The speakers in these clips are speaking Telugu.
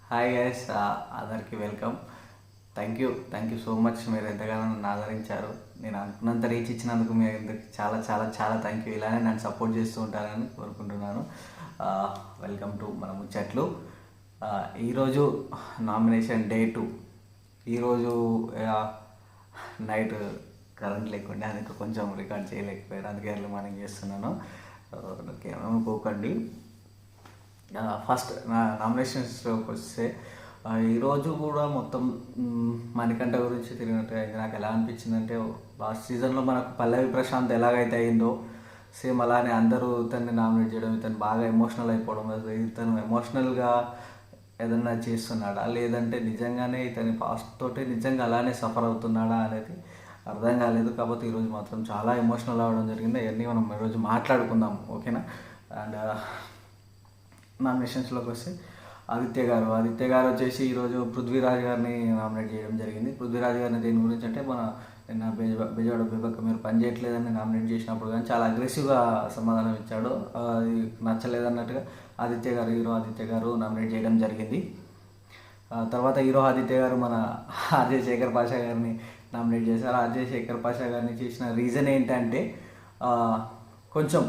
హాయ్ గైస్, అందరికి welcome. Thank you so much. మీరు ఎంతగానో నన్ను ఆదరించారు. నేను అనుకున్నంత రీచ్ ఇచ్చినందుకు మీ అందరికి చాలా చాలా చాలా థ్యాంక్ యూ. ఇలానే నన్ను సపోర్ట్ చేస్తూ ఉంటారని కోరుకుంటున్నాను. వెల్కమ్ టు మన ముచ్చట్లు. ఈరోజు నామినేషన్ డే 2. ఈరోజు నైట్ కరెంట్ లేకుండా అందుకు కొంచెం రికార్డ్ చేయలేకపోయాను, అందుకే ఎర్లీ మార్నింగ్ చేస్తున్నాను. ఓకే, అనుకోకండి. ఫస్ట్ నా నామినేషన్స్లోకి వస్తే ఈరోజు కూడా మొత్తం మణికంఠ గురించి తిరిగినట్టుగా అయింది. నాకు ఎలా అనిపించిందంటే, లాస్ట్ సీజన్లో మనకు పల్లవి ప్రశాంత్ ఎలాగైతే అయిందో సేమ్ అలానే అందరూ ఇతన్ని నామినేట్ చేయడం, ఇతను బాగా ఎమోషనల్ అయిపోవడం, ఇతను ఎమోషనల్గా ఏదన్నా చేస్తున్నాడా లేదంటే నిజంగానే ఇతని పాస్ట్ తోటి నిజంగా అలానే సఫర్ అవుతున్నాడా అనేది అర్థం కాలేదు. కాకపోతే ఈరోజు మాత్రం చాలా ఎమోషనల్ అవ్వడం జరిగింది. అవన్నీ మనం ఈరోజు మాట్లాడుకుందాం, ఓకేనా? అండ్ నామినేషన్స్లోకి వస్తే ఆదిత్య గారు వచ్చేసి ఈరోజు పృథ్వీరాజ్ గారిని నామినేట్ చేయడం జరిగింది. పృథ్వీరాజ్ గారిని దేని గురించి అంటే, మన నిన్న బెజవాడ బేబక్క మీరు పని చేయట్లేదని నామినేట్ చేసినప్పుడు కానీ చాలా అగ్రెసివ్గా సమాధానం ఇచ్చాడు. అది నచ్చలేదన్నట్టుగా హీరో ఆదిత్య గారు నామినేట్ చేయడం జరిగింది. తర్వాత హీరో ఆదిత్య గారు మన అజయ్ శేఖర్ పాషా గారిని నామినేట్ చేశారు. అజయ్ శేఖర్ పాషా గారిని చేసిన రీజన్ ఏంటంటే, కొంచెం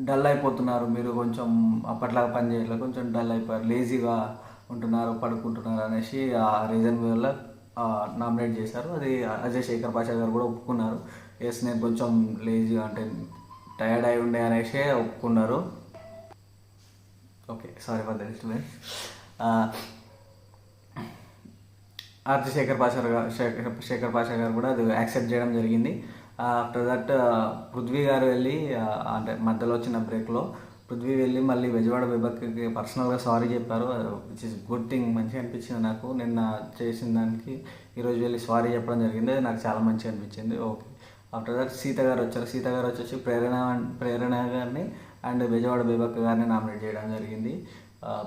డల్ అయిపోతున్నారు, మీరు కొంచెం అప్పట్లాగా పని చేయట్లేదు, కొంచెం డల్ అయిపోయారు, లేజీగా ఉంటున్నారు, పడుకుంటున్నారు అనేసి ఆ రీజన్ వల్ల నామినేట్ చేశారు. అది అజయ్ శేఖర్ పాషా గారు కూడా ఒప్పుకున్నారు. ఎస్, నేను కొంచెం లేజీగా అంటే టైర్డ్ అయి ఉండే అనేసి ఒప్పుకున్నారు. Okay, sorry for the disturbance. RJ Shekhar Pasha గారు కూడా అది యాక్సెప్ట్ చేయడం జరిగింది. ఆఫ్టర్ దట్ పృథ్వీ గారు వెళ్ళి, అంటే మధ్యలో వచ్చిన బ్రేక్లో పృథ్వీ వెళ్ళి మళ్ళీ బెజవాడ బేబక్కకి పర్సనల్గా సారీ చెప్పారు. విచ్ ఇస్ గుడ్ థింగ్, మంచిగా అనిపించింది నాకు. నిన్న చేసిన దానికి ఈరోజు వెళ్ళి సారీ చెప్పడం జరిగింది, అది నాకు చాలా మంచిగా అనిపించింది. ఓకే, ఆఫ్టర్ దట్ సీత గారు వచ్చేసి ప్రేరణ గారిని అండ్ బెజవాడ బేబక్క గారిని నామినేట్ చేయడం జరిగింది.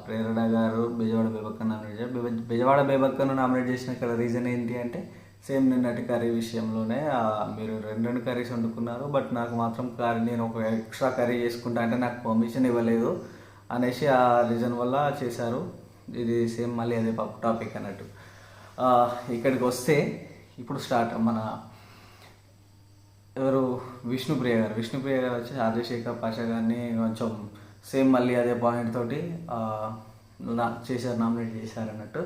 ప్రేరణ గారు బెజవాడ బేబక్కను నామినేట్ చేశారు. బెజవాడ బేబక్కను నామినేట్ చేసిన ఇక్కడ రీజన్ ఏంటి అంటే, సేమ్ నిన్నటి కర్రీ విషయంలోనే మీరు రెండు కర్రీస్ వండుకున్నారు, బట్ నాకు మాత్రం నేను ఒక ఎక్స్ట్రా కర్రీ చేసుకుంటా అంటే నాకు పర్మిషన్ ఇవ్వలేదు అనేసి ఆ రీజన్ వల్ల చేశారు. ఇది సేమ్ మళ్ళీ అదే టాపిక్ అన్నట్టు. ఇక్కడికి వస్తే ఇప్పుడు స్టార్ట్ మన ఎవరు విష్ణుప్రియ గారు వచ్చి ఆర్జే శేఖర్ పాషా గారిని కొంచెం సేమ్ మళ్ళీ అదే పాయింట్ తోటి నామినేట్ చేశారు అన్నట్టు.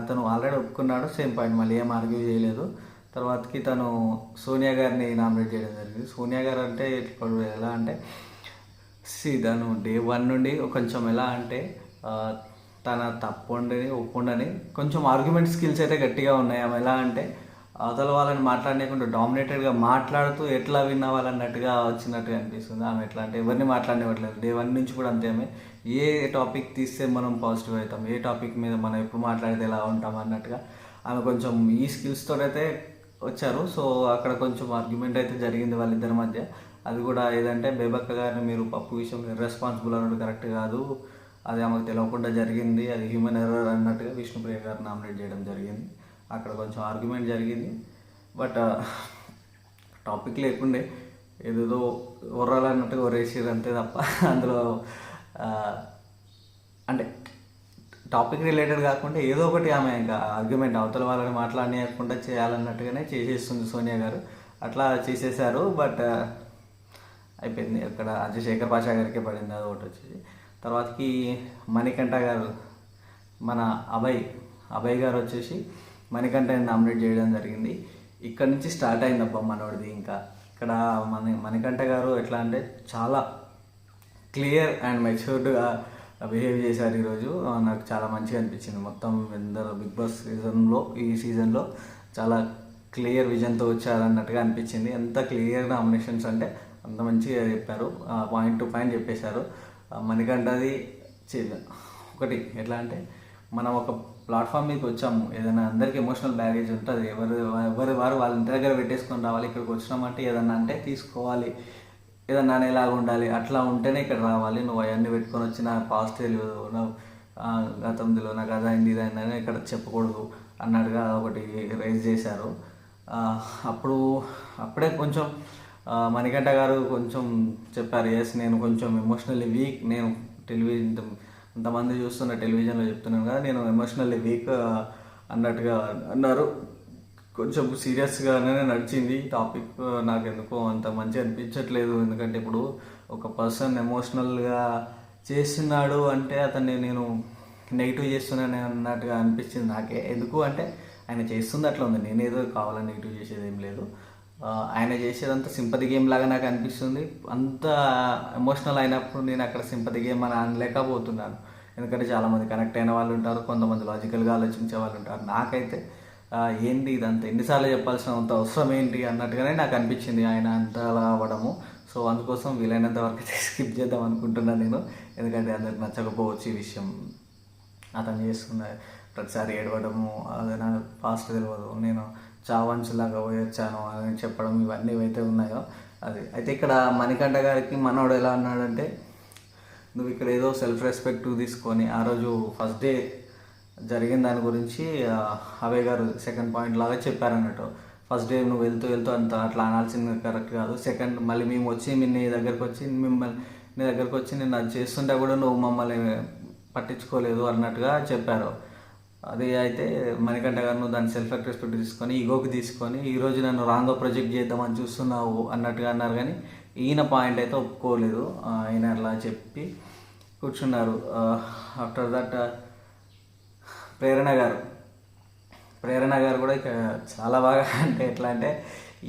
తను ఆల్రెడీ ఒప్పుకున్నాడు, సేమ్ పాయింట్, మళ్ళీ ఏం ఆర్గ్యూ చేయలేదు. తర్వాతకి తను సోనియా గారిని నామినేట్ చేయడం జరిగింది. సోనియా గారు అంటే ఇప్పుడు ఎలా అంటే, తను డే 1 నుండి కొంచెం ఎలా అంటే తన ఒప్పుండని కొంచెం ఆర్గ్యుమెంట్ స్కిల్స్ అయితే గట్టిగా ఉన్నాయి. ఆమె ఎలా అంటే అవతల వాళ్ళని మాట్లాడలేకుండా డామినేటెడ్గా మాట్లాడుతూ ఎట్లా విన్ అవ్వాలన్నట్టుగా వచ్చినట్టుగా అనిపిస్తుంది. ఆమె ఎట్లా అంటే ఎవరిని మాట్లాడనివ్వట్లేదు. డే 1 నుంచి కూడా అంతే. ఆమె ఏ టాపిక్ తీస్తే మనం పాజిటివ్ అవుతాం, ఏ టాపిక్ మీద మనం ఎప్పుడు మాట్లాడితే ఎలా ఉంటాం అన్నట్టుగా ఆమె కొంచెం ఈ స్కిల్స్తో అయితే వచ్చారు. సో అక్కడ కొంచెం ఆర్గ్యుమెంట్ అయితే జరిగింది వాళ్ళిద్దరి మధ్య. అది కూడా ఏదంటే, బేబక్క గారిని మీరు పప్పు విషయంలో రెస్పాన్సిబుల్ అన్నట్టు కరెక్ట్ కాదు, అది ఆమెకు తెలియకుండా జరిగింది, అది హ్యూమన్ ఎర్రర్ అన్నట్టుగా విష్ణుప్రియ గారు నామినేట్ చేయడం జరిగింది. అక్కడ కొంచెం ఆర్గ్యుమెంట్ జరిగింది. బట్ టాపిక్ లేకుండే ఏదేదో ఒర్రాలన్నట్టుగా ఒరేసారు అంతే తప్ప అందులో అంటే టాపిక్ రిలేటెడ్ కాకుండా ఏదో ఒకటి ఆమె ఇంకా ఆర్గ్యుమెంట్ అవతల వాళ్ళని మాట్లాడనీయకుండా చేయాలన్నట్టుగానే చేసేస్తుంది సోనియా గారు. అట్లా చేసేసారు. బట్ అయిపోయింది. అక్కడ అజయ్ శేఖర్ పాషా గారికే పడింది అది ఒకటి వచ్చేసి. తర్వాతకి మణికంఠ గారు, మన అభయ్ గారు వచ్చేసి మణికంఠని నామినేట్ చేయడం జరిగింది. ఇక్కడ నుంచి స్టార్ట్ అయిందబ్బా మనోడిది. ఇంకా ఇక్కడ మణికంఠ గారు ఎట్లా అంటే చాలా క్లియర్ అండ్ మెచ్యూర్డ్గా బిహేవ్ చేశారు ఈరోజు. నాకు చాలా మంచిగా అనిపించింది. మొత్తం అందరూ బిగ్ బాస్ ఈ సీజన్లో చాలా క్లియర్ విజన్తో వచ్చారన్నట్టుగా అనిపించింది. ఎంత క్లియర్ నామినేషన్స్ అంటే అంత మంచిగా చెప్పారు, పాయింట్ టు పాయింట్ చెప్పేశారు. మణికంఠది ఒకటి ఎట్లా అంటే, మనం ఒక ప్లాట్ఫామ్ మీదకి వచ్చాము, ఏదైనా అందరికీ ఎమోషనల్ బ్యాగేజ్ ఉంటుంది, ఎవరి వారు వాళ్ళ ఇంటి దగ్గర పెట్టేసుకొని రావాలి. ఇక్కడికి వచ్చినామంటే ఏదన్నా అంటే తీసుకోవాలి, ఏదన్నా అనేలాగా ఉండాలి, అట్లా ఉంటేనే ఇక్కడ రావాలి. నువ్వు అవన్నీ పెట్టుకొని వచ్చి నా పాస్ట్ తెలియదు, గతం తెలియదు, నాకు అదైంది ఇదైందని ఇక్కడ చెప్పకూడదు అన్నట్టుగా ఒకటి రైజ్ చేశారు. అప్పుడే కొంచెం మణికంఠ గారు కొంచెం చెప్పారు, ఎస్ నేను కొంచెం ఎమోషనల్లీ వీక్, నేను అంతమంది చూస్తున్న టెలివిజన్లో చెప్తున్నాను కదా, నేను ఎమోషనల్లీ వీక్ అన్నట్టుగా అన్నారు. కొంచెం సీరియస్గానే నడిచింది టాపిక్. నాకు ఎందుకో అంత మంచిగా అనిపించట్లేదు. ఎందుకంటే ఇప్పుడు ఒక పర్సన్ ఎమోషనల్గా చేస్తున్నాడు అంటే అతన్ని నేను నెగిటివ్ చేస్తున్నాను అన్నట్టుగా అనిపించింది నాకే. ఎందుకు అంటే ఆయన చేస్తుంది అట్లా ఉంది, నేనేదో కావాలని నెగిటివ్ చేసేది ఏం లేదు. ఆయన చేసేదంతా సింపతి గేమ్ లాగా నాకు అనిపిస్తుంది. అంత ఎమోషనల్ అయినప్పుడు నేను అక్కడ సింపతి గేమ్ అని అనలేకపోతున్నాను. ఎందుకంటే చాలామంది కనెక్ట్ అయిన వాళ్ళు ఉంటారు, కొంతమంది లాజికల్గా ఆలోచించే వాళ్ళు ఉంటారు. నాకైతే ఏంటి ఇదంతా ఎన్నిసార్లు చెప్పాల్సిన అంత అవసరం ఏంటి అన్నట్టుగానే నాకు అనిపించింది ఆయన అంతలా అవ్వడము. సో అందుకోసం వీలైనంత వరకు స్కిప్ చేద్దాం అనుకుంటున్నాను నేను. ఎందుకంటే అందరికి నచ్చకపోవచ్చు ఈ విషయం. అతను చేసుకున్న ప్రతిసారి ఏడవడము అది నాకు ఫాస్ట్ తెలియదు, నేను చావంచులాగా పోయొచ్చాను అని చెప్పడం, ఇవన్నీ ఏవైతే ఉన్నాయో అది. అయితే ఇక్కడ మణికంఠ గారికి మనోడు ఎలా అన్నాడంటే, నువ్వు ఇక్కడ ఏదో సెల్ఫ్ రెస్పెక్ట్ తీసుకొని ఆ రోజు ఫస్ట్ డే జరిగిన దాని గురించి అభయ్ గారు సెకండ్ పాయింట్ లాగా చెప్పారన్నట్టు. ఫస్ట్ డే నువ్వు వెళ్తూ వెళ్తూ అంత అట్లా అనాల్సింది కరెక్ట్ కాదు. సెకండ్ మళ్ళీ మేము వచ్చి నీ దగ్గరకు వచ్చి నేను అది చేస్తుంటే కూడా నువ్వు మమ్మల్ని పట్టించుకోలేదు అన్నట్టుగా చెప్పారు. అది అయితే మణికంఠ గారు నువ్వు దాన్ని సెల్ఫ్ రెస్పెక్ట్ తీసుకొని ఈగోకి తీసుకొని ఈరోజు నన్ను రాంగ్గా ప్రొజెక్ట్ చేద్దామని చూస్తున్నావు అన్నట్టుగా అన్నారు. కానీ ఈయన పాయింట్ అయితే ఒప్పుకోలేదు. ఆయన అట్లా చెప్పి కూర్చున్నారు. ఆఫ్టర్ దట్ ప్రేరణ గారు కూడా ఇక చాలా బాగా, అంటే ఎట్లా అంటే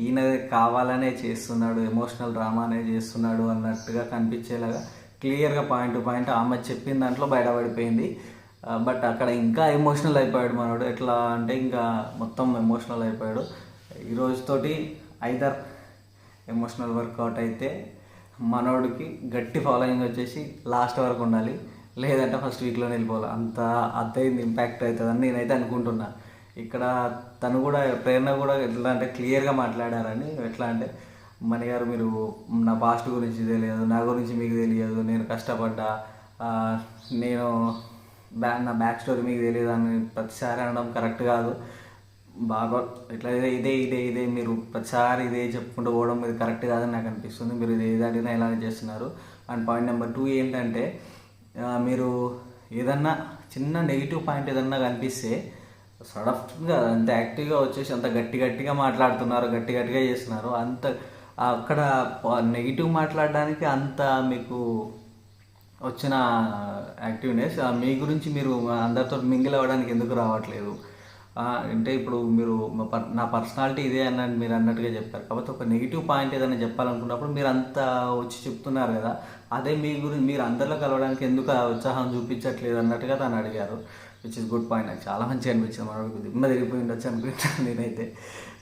ఈయన కావాలనే చేస్తున్నాడు, ఎమోషనల్ డ్రామానే చేస్తున్నాడు అన్నట్టుగా కనిపించేలాగా క్లియర్గా పాయింట్ టు పాయింట్ ఆమె చెప్పిన దాంట్లో బయటపడిపోయింది. బట్ అక్కడ ఇంకా ఎమోషనల్ అయిపోయాడు మనోడు. ఎట్లా అంటే ఇంకా మొత్తం ఎమోషనల్ అయిపోయాడు. ఈ రోజుతోటి ఐదర్ ఎమోషనల్ వర్కౌట్ అయితే మనోడికి గట్టి ఫాలోయింగ్ వచ్చేసి లాస్ట్ వరకు ఉండాలి, లేదంటే ఫస్ట్ వీక్లోనే వెళ్ళిపోవాలి. అంత అర్థమైంది ఇంపాక్ట్ అవుతుందని నేనైతే అనుకుంటున్నా. ఇక్కడ తను కూడా ప్రేరణ కూడా ఎట్లా అంటే క్లియర్గా మాట్లాడారని. ఎట్లా అంటే మణి గారు మీరు నా పాస్ట్ గురించి తెలియదు, నా గురించి మీకు తెలియదు, నేను కష్టపడ్డా, నేను నా బ్యాక్ స్టోరీ మీకు తెలియదు అని ప్రతిసారి అనడం కరెక్ట్ కాదు. బాగా ఇట్లా ఇదే మీరు ప్రతిసారి ఇదే చెప్పుకుంటూ పోవడం ఇది కరెక్ట్ కాదని నాకు అనిపిస్తుంది. మీరు ఇది ఏదంటే ఇలానే చేస్తున్నారు. అండ్ పాయింట్ నెంబర్ 2 ఏంటంటే, మీరు ఏదన్నా చిన్న నెగిటివ్ పాయింట్ ఏదన్నా కనిపిస్తే సడన్గా అంత యాక్టివ్గా వచ్చేసి అంత గట్టిగా మాట్లాడుతున్నారు, గట్టిగా చేస్తున్నారు. అంత అక్కడ నెగిటివ్ మాట్లాడడానికి అంత మీకు వచ్చిన యాక్టివ్నెస్ మీ గురించి మీరు అందరితో మింగిల్ అవ్వడానికి ఎందుకు రావట్లేదు? అంటే ఇప్పుడు మీరు నా పర్సనాలిటీ ఇదే అన్నది మీరు అన్నట్టుగా చెప్పారు. కాబట్టి ఒక నెగిటివ్ పాయింట్ ఏదైనా చెప్పాలనుకున్నప్పుడు మీరు అంతా వచ్చి చెప్తున్నారు కదా, అదే మీ గురించి మీరు అందరిలో కలవడానికి ఎందుకు ఆ ఉత్సాహం చూపించట్లేదు అన్నట్టుగా తను అడిగారు. Which is good point. నాకు చాలా మంచిగా అనిపించింది. మనకు దిమ్మ తిరిగిపోయి ఉండొచ్చు అనుకుంటాను నేనైతే.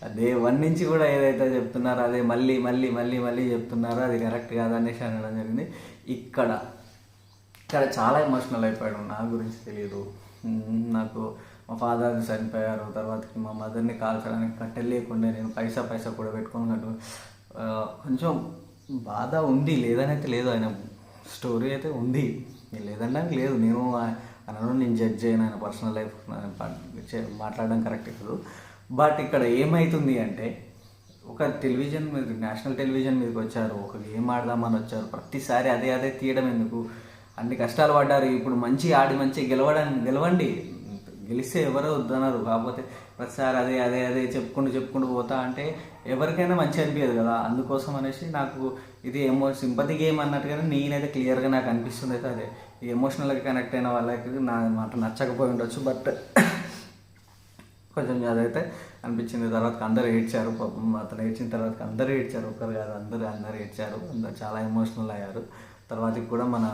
అదే 1 నుంచి కూడా ఏదైతే చెప్తున్నారో అదే మళ్ళీ చెప్తున్నారో అది కరెక్ట్ కాదనేసి అనడం జరిగింది. ఇక్కడ చాలా ఎమోషనల్ అయిపోయాడు. నా గురించి తెలియదు, నాకు మా ఫాదర్ చనిపోయారు, తర్వాతకి మా మదర్ని కాల్చడానికి కట్టెలు లేకుండా నేను పైసా కూడా పెట్టుకున్నట్టు కొంచెం బాధ ఉంది. లేదనైతే లేదు, ఆయన స్టోరీ అయితే ఉంది, లేదనడానికి లేదు. నేను జడ్జ్ చేయను, ఆయన పర్సనల్ లైఫ్ మాట్లాడడం కరెక్ట్ కాదు. బట్ ఇక్కడ ఏమవుతుంది అంటే, ఒక టెలివిజన్ మీద, నేషనల్ టెలివిజన్ మీదకి వచ్చారు, ఒక గేమ్ ఆడదామని వచ్చారు, ప్రతిసారి అదే తీయడం ఎందుకు? అన్ని కష్టాలు పడ్డారు, ఇప్పుడు మంచి ఆడి మంచి గెలవండి, గెలిస్తే ఎవరో వద్దన్నారు. కాకపోతే ప్రతిసారి అదే చెప్పుకుంటూ పోతా అంటే ఎవరికైనా మంచి అనిపించదు కదా. అందుకోసం అనేసి నాకు ఇది సింపతి గేమ్ అన్నట్టుగానే నేనైతే క్లియర్గా నాకు అనిపిస్తుంది. అయితే అదే ఈ ఎమోషనల్గా కనెక్ట్ అయిన వాళ్ళకి నా మాట నచ్చకపోయి ఉండొచ్చు, బట్ కొంచెం అదైతే అనిపించింది. తర్వాత అందరూ ఏడ్చారు. అతను ఏడ్చిన తర్వాత అందరూ ఏడ్చారు, ఒకరు కాదు అందరూ ఏడ్చారు. అందరూ చాలా ఎమోషనల్ అయ్యారు. తర్వాతకి కూడా మన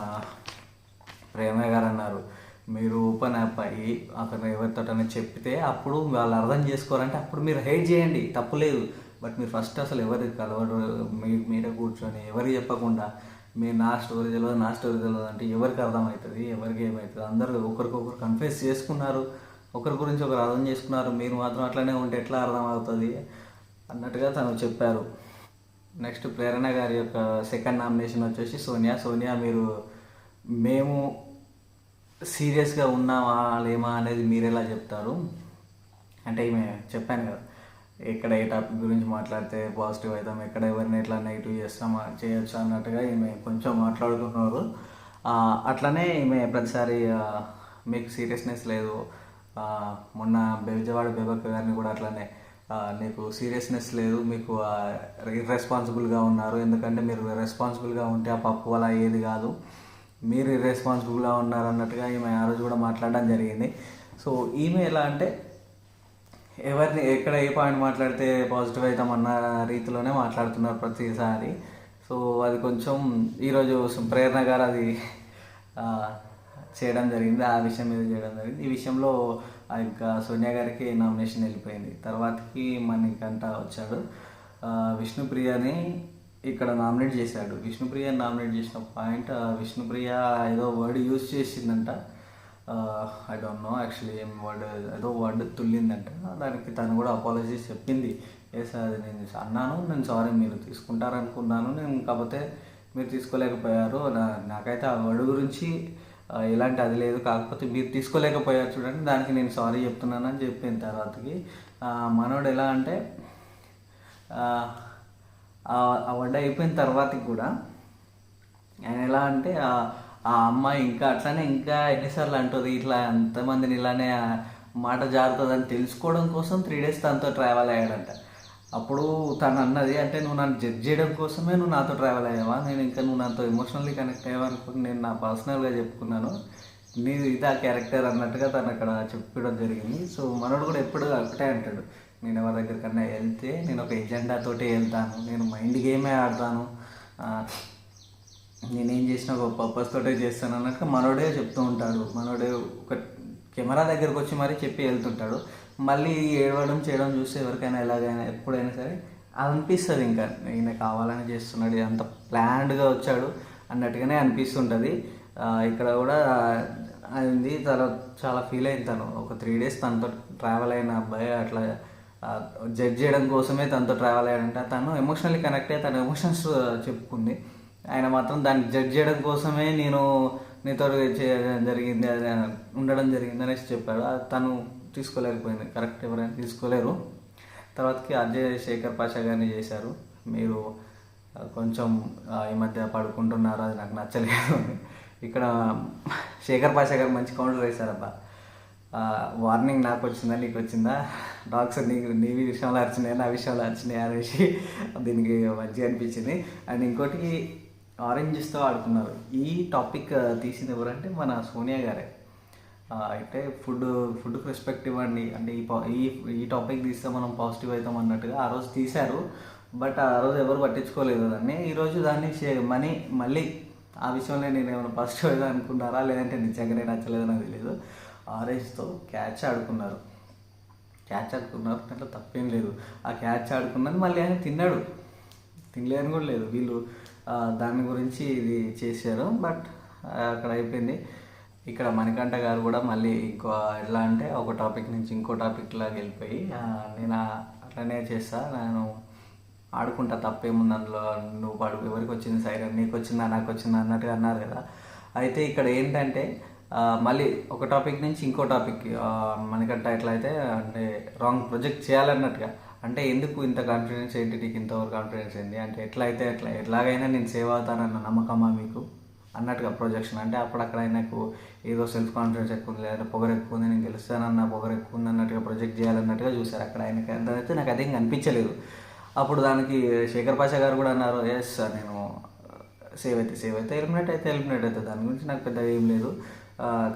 ప్రేమయ్య గారు అన్నారు, మీరు ఓపెన్ అప్ అయ్యి అతను ఎవరితోటనే చెప్తే అప్పుడు వాళ్ళు అర్థం చేసుకోవాలంటే అప్పుడు మీరు హెయిట్ చేయండి, తప్పులేదు. బట్ మీరు ఫస్ట్ అసలు ఎవరికి కలవరు, మీరే కూర్చొని ఎవరికి చెప్పకుండా మీరు నా స్టోరీ తెలియదు అంటే ఎవరికి అర్థమవుతుంది, ఎవరికి ఏమవుతుంది? అందరూ ఒకరికొకరు కన్ఫ్యూజ్ చేసుకున్నారు, ఒకరి గురించి ఒకరు అర్థం చేసుకున్నారు. మీరు మాత్రం అట్లనే ఉంటే ఎట్లా అర్థం అవుతుంది అన్నట్టుగా తను చెప్పారు. నెక్స్ట్ ప్రేరణ గారి యొక్క సెకండ్ నామినేషన్ వచ్చేసి సోనియా మేము సీరియస్గా ఉన్నామా లేమా అనేది మీరు ఎలా చెప్తారు? అంటే ఈమె చెప్పాను కదా, ఎక్కడ ఏ టాపిక్ గురించి మాట్లాడితే పాజిటివ్ అవుతాం, ఎక్కడ ఎవరిని ఎట్లా నెగిటివ్ చేయొచ్చు అన్నట్టుగా ఈమె కొంచెం మాట్లాడుతున్నారు. అట్లనే ఈమె ప్రతిసారి మీకు సీరియస్నెస్ లేదు. మొన్న బెజవాడ బేబక్క గారిని కూడా అట్లనే నీకు సీరియస్నెస్ లేదు, మీకు ఇర్రెస్పాన్సిబుల్గా ఉన్నారు, ఎందుకంటే మీరు రెస్పాన్సిబుల్గా ఉంటే ఆ పప్పు అలా ఏది కాదు, మీరు ఇర్రెస్పాన్సిబుల్గా ఉన్నారు అన్నట్టుగా ఈమె ఆ రోజు కూడా మాట్లాడడం జరిగింది. సో ఈమె ఎలా అంటే ఎవరిని ఎక్కడ ఏ పాయింట్ మాట్లాడితే పాజిటివ్ అవుతామన్న రీతిలోనే మాట్లాడుతున్నారు ప్రతిసారి. సో అది కొంచెం ఈరోజు ప్రేరణ గారు అది చేయడం జరిగింది, ఆ విషయం మీద చేయడం జరిగింది. ఈ విషయంలో ఇంకా సోనియా గారికి నామినేషన్ వెళ్ళిపోయింది. తర్వాతకి మణికంఠ వచ్చాడు, విష్ణుప్రియని ఇక్కడ నామినేట్ చేశాడు. విష్ణుప్రియని నామినేట్ చేసిన పాయింట్, విష్ణుప్రియ ఏదో వర్డ్ యూజ్ చేసిందంట, ఐ డోంట్ నో యాక్చువల్లీ ఏం వర్డ్, ఏదో వర్డ్ తుల్లిందంట. దానికి తను కూడా అపాలజీస్ చెప్పింది. ఎస్ అది నేను అన్నాను, నేను సారీ మీరు తీసుకుంటారనుకున్నాను, నేను కాకపోతే మీరు తీసుకోలేకపోయారు, నాకైతే ఆ వర్డ్ గురించి ఎలాంటి అది లేదు, కాకపోతే మీరు తీసుకోలేకపోయారు చూడండి, దానికి నేను సారీ చెప్తున్నానని చెప్పిన తర్వాతకి మనోడు ఎలా అంటే ఆ వర్డ్ అయిపోయిన తర్వాతకి కూడా ఆయన ఎలా అంటే ఆ అమ్మాయి ఇంకా అట్లానే ఇంకా ఎన్నిసార్లు అంటుంది, ఇట్లా ఎంతమందిని ఇలానే మాట జారుతుందని తెలుసుకోవడం కోసం 3 days తనతో ట్రావెల్ అయ్యాడంట. అప్పుడు తను అన్నది, అంటే నువ్వు నన్ను జడ్జ్ చేయడం కోసమే నువ్వు నాతో ట్రావెల్ అయ్యావా, నేను ఇంకా నువ్వు నాతో ఎమోషనల్లీ కనెక్ట్ అయ్యావనుకుని నేను నా పర్సనల్గా చెప్పుకున్నాను, నీ ఇదా క్యారెక్టర్ అన్నట్టుగా తను అక్కడ చెప్పడం జరిగింది. సో మనోడు కూడా ఎప్పుడు ఒకటే అంటాడు, నేను ఎవరి దగ్గరికన్నా వెళ్తే నేను ఒక ఎజెండాతోటే వెళ్తాను, నేను మైండ్ గేమే ఆడతాను, నేనేం చేసినా ఒక పర్పస్ తోటే చేస్తాను అన్నట్టుగా మనోడే చెప్తూ ఉంటాడు. మనోడే ఒక కెమెరా దగ్గరకు వచ్చి మరీ చెప్పి వెళ్తుంటాడు. మళ్ళీ ఏడవడం చేయడం చూస్తే ఎవరికైనా ఎలాగైనా ఎప్పుడైనా సరే అనిపిస్తుంది, ఇంకా ఈయన కావాలని చేస్తున్నాడు, అంత ప్లాన్డ్గా వచ్చాడు అన్నట్టుగానే అనిపిస్తుంటుంది. ఇక్కడ కూడా అయింది, తర్వాత చాలా ఫీల్ అయింది తను. ఒక 3 days తనతో ట్రావెల్ అయిన అబ్బాయి అట్లా జడ్జ్ చేయడం కోసమే తనతో ట్రావెల్ అయ్యాడంటే, తను ఎమోషనల్లీ కనెక్ట్ అయ్యి తన ఎమోషన్స్ చెప్పుకుంది. ఆయన మాత్రం దాన్ని జడ్జ్ చేయడం కోసమే నేను నీతో జరిగింది, అది ఉండడం జరిగింది అనేసి చెప్పాడు. తను తీసుకోలేకపోయింది, కరెక్ట్ ఎవరైనా తీసుకోలేరు. తర్వాతకి అజయ్ శేఖర్ పాషా గారిని చేశారు, మీరు కొంచెం ఈ మధ్య పడుకుంటున్నారు, అది నాకు నచ్చలేదు. ఇక్కడ శేఖర్ పాషా గారు మంచి కౌంటర్ వేశారబ్బా, వార్నింగ్ నాకు వచ్చిందా నీకు వచ్చిందా, డాగ్స్ నీ విషయంలో అరిచినాయి నా విషయంలో అరిచినాయి అనేసి దీనికి మంచిగా అనిపించింది. అండ్ ఇంకోటి ఆరెంజెస్తో ఆడుకున్నారు. ఈ టాపిక్ తీసింది ఎవరంటే మన సోనియా గారే. అయితే ఫుడ్కి రెస్పెక్ట్ ఇవ్వండి అంటే ఈ టాపిక్ తీస్తే మనం పాజిటివ్ అవుతాం అన్నట్టుగా ఆ రోజు తీశారు. బట్ ఆ రోజు ఎవరు పట్టించుకోలేదు దాన్ని. ఈరోజు దాన్ని మళ్ళీ ఆ విషయంలో నేను ఏమైనా పాజిటివ్ అవుతా అనుకున్నారా లేదంటే నిజంగానే నచ్చలేదు నాకు తెలియదు. ఆరెంజ్తో క్యాచ్ ఆడుకున్నారు దాంట్లో తప్పేం లేదు. ఆ క్యాచ్ ఆడుకున్నది మళ్ళీ ఆయన తినలేని కూడా లేదు. వీళ్ళు దాని గురించి ఇది చేశారు, బట్ అక్కడ అయిపోయింది. ఇక్కడ మణికంఠ గారు కూడా మళ్ళీ ఇంకో ఎలా అంటే ఒక టాపిక్ నుంచి ఇంకో టాపిక్ లాగా వెళ్ళిపోయి, నేను అట్లనే చేస్తా, నేను ఆడుకుంటా తప్పేముంది అందులో, నువ్వు పాడు ఎవరికి వచ్చింది సైరన్, నీకు వచ్చిందా నాకు వచ్చిందా అన్నట్టుగా అన్నారు కదా. అయితే ఇక్కడ ఏంటంటే మళ్ళీ ఒక టాపిక్ నుంచి ఇంకో టాపిక్ మణికంఠ ఎట్లా అయితే అంటే రాంగ్ ప్రొజెక్ట్ చేయాలన్నట్టుగా, అంటే ఎందుకు ఇంత కాన్ఫిడెన్స్ ఏంటి, నీకు ఇంత ఓవర్ కాన్ఫిడెన్స్ ఏంటి, అంటే ఎట్లాగైనా నేను సేవ్ అవుతానన్న నమ్మకమా మీకు అన్నట్టుగా ప్రొజెక్షన్. అంటే అక్కడ ఆయనకు ఏదో సెల్ఫ్ కాన్ఫిడెన్స్ ఎక్కువ ఉంది, లేదా పొగరు ఎక్కువ ఉంది, నేను గెలుస్తానన్న పొగరు ఎక్కువ ఉంది అన్నట్టుగా ప్రొజెక్ట్ చేయాలన్నట్టుగా చూశారు. అక్కడ ఆయనకి అయితే నాకు అదేం అనిపించలేదు. అప్పుడు దానికి శేఖర్ పాషా గారు కూడా అన్నారు, ఎస్ నేను సేవ్ అయితే ఎలిమినేట్ అవుతుంది, దాని గురించి నాకు పెద్దగా ఏం లేదు,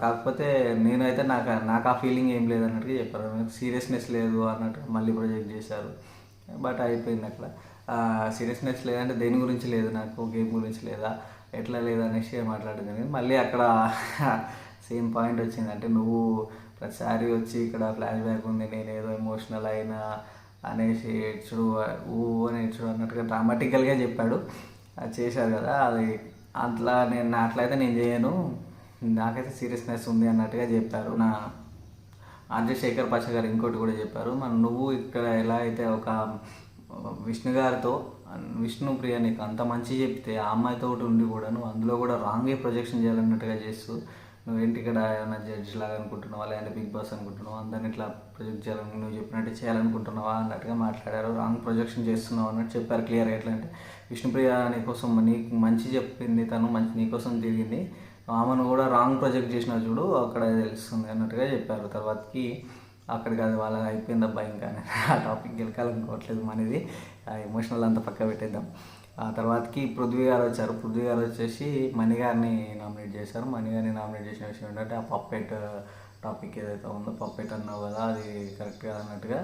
కాకపోతే నేనైతే నాకు ఆ ఫీలింగ్ ఏం లేదు అన్నట్టుగా చెప్పారు. సీరియస్నెస్ లేదు అన్నట్టు మళ్ళీ ప్రొజెక్ట్ చేశారు. బట్ అయిపోయింది అక్కడ. సీరియస్నెస్ లేదంటే దేని గురించి లేదు, నాకు గేమ్ గురించి లేదా ఎట్లా లేదనేసి మాట్లాడింది. మళ్ళీ అక్కడ సేమ్ పాయింట్ వచ్చింది, అంటే నువ్వు ప్రతిసారి వచ్చి ఇక్కడ ఫ్లాష్ బ్యాక్ ఉంది, నేను ఏదో ఎమోషనల్ అయినా అనేసి ఏడ్చుడు అని ఏడ్చుడు అన్నట్టుగా డ్రామాటికల్గా చెప్పాడు. అది చేశారు కదా, అది అట్లయితే నేను చేయను, నాకైతే సీరియస్నెస్ ఉంది అన్నట్టుగా చెప్పారు. అజయ్ శేఖర్ పాషా గారు ఇంకోటి కూడా చెప్పారు, నువ్వు ఇక్కడ ఎలా అయితే ఒక విష్ణుప్రియ నీకు అంత మంచి చెప్తే ఆ అమ్మాయితో ఉండి కూడా నువ్వు అందులో కూడా రాంగే ప్రొజెక్షన్ చేయాలన్నట్టుగా చేస్తూ, నువ్వేంటి ఇక్కడ ఏమైనా జడ్జ్ లాగా అనుకుంటున్నావా లేదంటే బిగ్ బాస్ అనుకుంటున్నావా, అందరిని ఇట్లా ప్రొజెక్ట్ చేయాలని నువ్వు చెప్పినట్టు చేయాలనుకుంటున్నావా అన్నట్టుగా మాట్లాడారు. రాంగ్ ప్రొజెక్షన్ చేస్తున్నావు అన్నట్టు చెప్పారు క్లియర్గా. ఎట్లా అంటే విష్ణుప్రియ నీకోసం నీకు మంచి చెప్పింది, తను నీకోసం తిరిగింది, ఆమెను కూడా రాంగ్ ప్రొజెక్ట్ చేసిన చూడు అక్కడ తెలుస్తుంది అన్నట్టుగా చెప్పారు. తర్వాతకి అక్కడికి అది వాళ్ళకి అయిపోయింది అబ్బా, ఇంకా ఆ టాపిక్ గెలకాలనుకోవట్లేదు మనది, ఆ ఎమోషనల్ అంతా పక్క పెట్టేద్దాం. ఆ తర్వాతకి పృథ్వీ గారు వచ్చారు. పృథ్వీ గారు వచ్చేసి మణి గారిని నామినేట్ చేశారు. మణి గారిని నామినేట్ చేసిన విషయం ఏంటంటే ఆ పప్పెట్ టాపిక్ ఏదైతే ఉందో, పప్పెట్ అన్నావు కదా అది కరెక్ట్ కాదు అన్నట్టుగా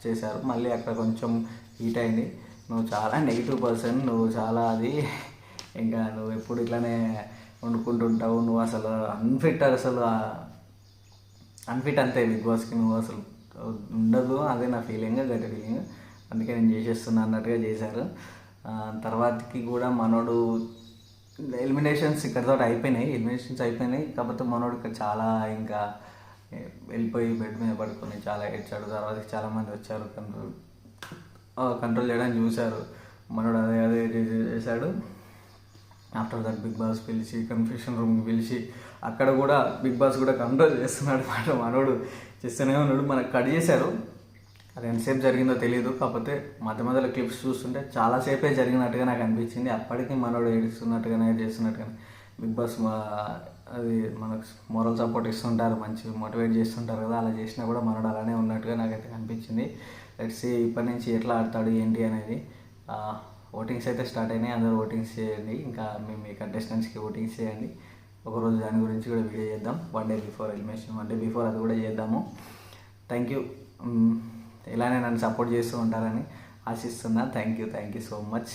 చేశారు. మళ్ళీ అక్కడ కొంచెం హీట్ అయింది. నువ్వు చాలా నెగిటివ్ పర్సన్, నువ్వు చాలా అది, ఇంకా నువ్వు ఎప్పుడు ఇట్లానే వండుకుంటుంటావు, నువ్వు అసలు అన్ఫిట్, అసలు అన్ఫిట్ అంతే బిగ్ బాస్కి, నువ్వు అసలు ఉండదు, అదే నా ఫీలింగ్, గట్టి ఫీలింగ్, అందుకే నేను చేసేస్తున్నా అన్నట్టుగా చేశారు. తర్వాతకి కూడా మనోడు ఎలిమినేషన్స్ ఇక్కడితో అయిపోయినాయి. కాకపోతే మనోడు ఇక్కడ చాలా ఇంకా వెళ్ళిపోయి బెడ్ మీద పడుకొని చాలా ఏడ్చాడు. తర్వాత చాలామంది వచ్చారు, కంట్రోల్ చేయడానికి చూశారు. మనోడు అదే చేశాడు. ఆఫ్టర్ దట్ బిగ్ బాస్ పిలిచి కన్ఫ్యూషన్ రూమ్కి పిలిచి అక్కడ కూడా బిగ్ బాస్ కూడా కంట్రోల్ చేస్తున్నాడు మాట, మనోడు చేస్తూనే ఉన్నాడు. మనకు కట్ చేశారు, అది ఎంతసేపు జరిగిందో తెలియదు. కాకపోతే మధ్యలో క్లిప్స్ చూస్తుంటే చాలాసేపే జరిగినట్టుగా నాకు అనిపించింది. అప్పటికి మనోడు ఏడుస్తున్నట్టుగానే చేస్తున్నట్టుగానే బిగ్ బాస్ అది మనకు మోరల్ సపోర్ట్ ఇస్తుంటారు, మంచి మోటివేట్ చేస్తుంటారు కదా, అలా చేసినా కూడా మనోడు అలానే ఉన్నట్టుగా నాకైతే అనిపించింది. లెట్స్ సీ ఇప్పటి నుంచి ఎట్లా ఆడతాడు ఏంటి అనేది. ఓటింగ్స్ అయితే స్టార్ట్ అయినాయి, అందరూ ఓటింగ్స్ చేయండి, ఇంకా మేము మీ కంటెస్టెంట్స్కి ఓటింగ్స్ చేయండి. ఒకరోజు దాని గురించి కూడా వీడియో చేద్దాం, 1 day before elimination, 1 day before అది కూడా చేద్దాము. థ్యాంక్ యూ, ఇలానే నన్ను సపోర్ట్ చేస్తూ ఉంటారని ఆశిస్తున్నా. Thank you so much.